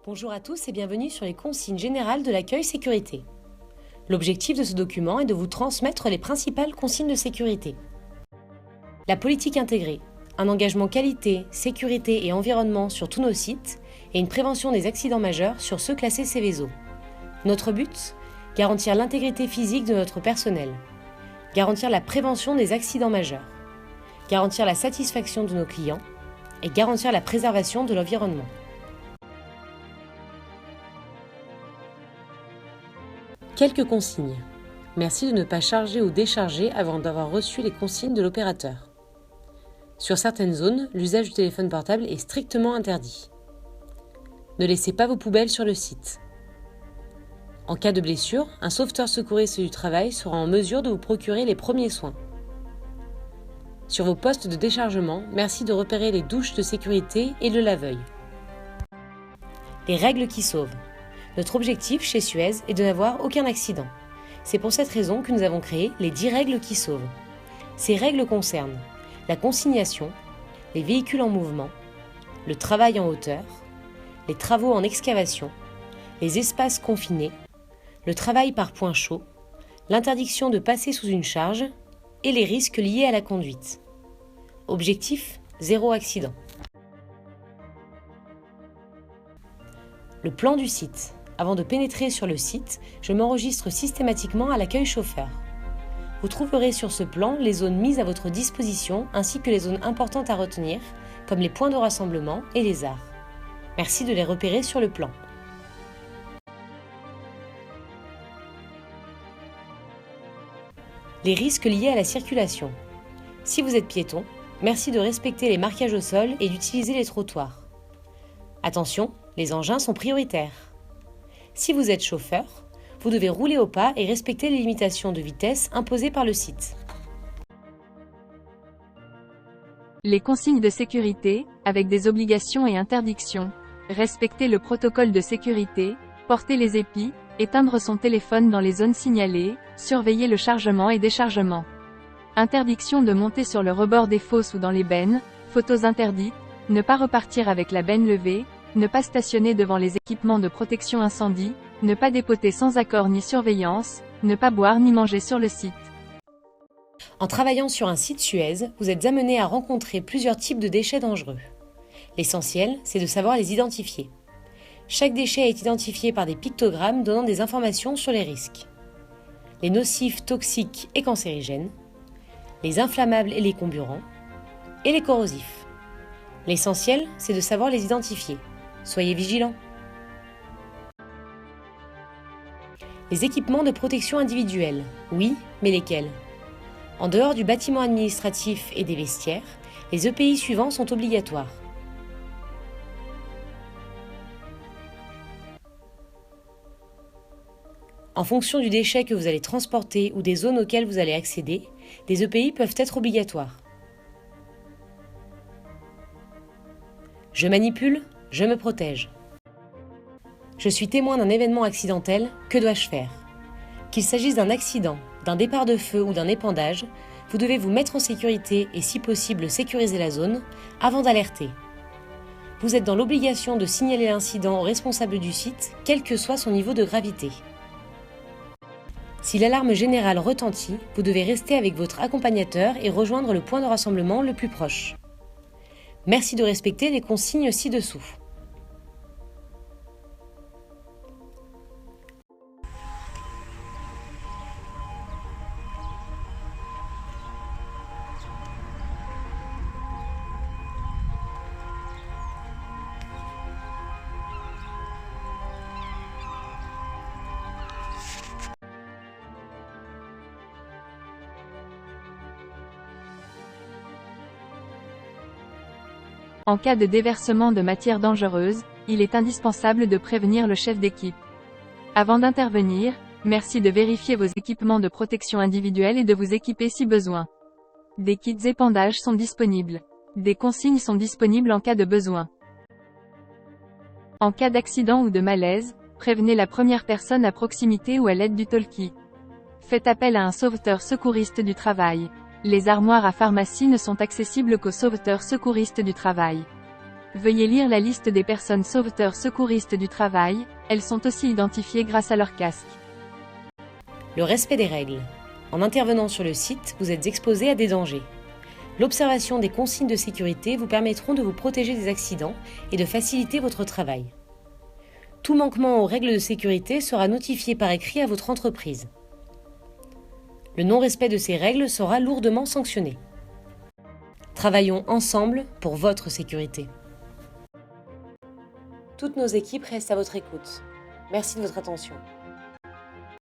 Bonjour à tous et bienvenue sur les consignes générales de l'accueil sécurité. L'objectif de ce document est de vous transmettre les principales consignes de sécurité. La politique intégrée, un engagement qualité, sécurité et environnement sur tous nos sites et une prévention des accidents majeurs sur ceux classés Seveso. Notre but ? Garantir l'intégrité physique de notre personnel, garantir la prévention des accidents majeurs, garantir la satisfaction de nos clients et garantir la préservation de l'environnement. Quelques consignes. Merci de ne pas charger ou décharger avant d'avoir reçu les consignes de l'opérateur. Sur certaines zones, l'usage du téléphone portable est strictement interdit. Ne laissez pas vos poubelles sur le site. En cas de blessure, un sauveteur secouriste du travail sera en mesure de vous procurer les premiers soins. Sur vos postes de déchargement, merci de repérer les douches de sécurité et le lave-œil. Les règles qui sauvent. Notre objectif chez Suez est de n'avoir aucun accident. C'est pour cette raison que nous avons créé les 10 règles qui sauvent. Ces règles concernent la consignation, les véhicules en mouvement, le travail en hauteur, les travaux en excavation, les espaces confinés, le travail par point chaud, l'interdiction de passer sous une charge et les risques liés à la conduite. Objectif : 0 accident. Le plan du site. Avant de pénétrer sur le site, je m'enregistre systématiquement à l'accueil chauffeur. Vous trouverez sur ce plan les zones mises à votre disposition ainsi que les zones importantes à retenir, comme les points de rassemblement et les arts. Merci de les repérer sur le plan. Les risques liés à la circulation. Si vous êtes piéton, merci de respecter les marquages au sol et d'utiliser les trottoirs. Attention, les engins sont prioritaires. Si vous êtes chauffeur, vous devez rouler au pas et respecter les limitations de vitesse imposées par le site. Les consignes de sécurité, avec des obligations et interdictions. Respecter le protocole de sécurité, porter les épis, éteindre son téléphone dans les zones signalées, surveiller le chargement et déchargement. Interdiction de monter sur le rebord des fosses ou dans les bennes, photos interdites, ne pas repartir avec la benne levée, ne pas stationner devant les équipements de protection incendie, ne pas dépoter sans accord ni surveillance, ne pas boire ni manger sur le site. En travaillant sur un site Suez, vous êtes amené à rencontrer plusieurs types de déchets dangereux. L'essentiel, c'est de savoir les identifier. Chaque déchet est identifié par des pictogrammes donnant des informations sur les risques. Les nocifs, toxiques et cancérigènes, les inflammables et les comburants, et les corrosifs. L'essentiel, c'est de savoir les identifier. Soyez vigilants. Les équipements de protection individuelle. Oui, mais lesquels ? En dehors du bâtiment administratif et des vestiaires, les EPI suivants sont obligatoires. En fonction du déchet que vous allez transporter ou des zones auxquelles vous allez accéder, des EPI peuvent être obligatoires. Je manipule, je me protège. Je suis témoin d'un événement accidentel, que dois-je faire ? Qu'il s'agisse d'un accident, d'un départ de feu ou d'un épandage, vous devez vous mettre en sécurité et si possible sécuriser la zone avant d'alerter. Vous êtes dans l'obligation de signaler l'incident au responsable du site, quel que soit son niveau de gravité. Si l'alarme générale retentit, vous devez rester avec votre accompagnateur et rejoindre le point de rassemblement le plus proche. Merci de respecter les consignes ci-dessous. En cas de déversement de matières dangereuses, il est indispensable de prévenir le chef d'équipe. Avant d'intervenir, merci de vérifier vos équipements de protection individuelle et de vous équiper si besoin. Des kits épandages sont disponibles. Des consignes sont disponibles en cas de besoin. En cas d'accident ou de malaise, prévenez la première personne à proximité ou à l'aide du talkie. Faites appel à un sauveteur secouriste du travail. Les armoires à pharmacie ne sont accessibles qu'aux sauveteurs secouristes du travail. Veuillez lire la liste des personnes sauveteurs secouristes du travail, elles sont aussi identifiées grâce à leur casque. Le respect des règles. En intervenant sur le site, vous êtes exposé à des dangers. L'observation des consignes de sécurité vous permettront de vous protéger des accidents et de faciliter votre travail. Tout manquement aux règles de sécurité sera notifié par écrit à votre entreprise. Le non-respect de ces règles sera lourdement sanctionné. Travaillons ensemble pour votre sécurité. Toutes nos équipes restent à votre écoute. Merci de votre attention.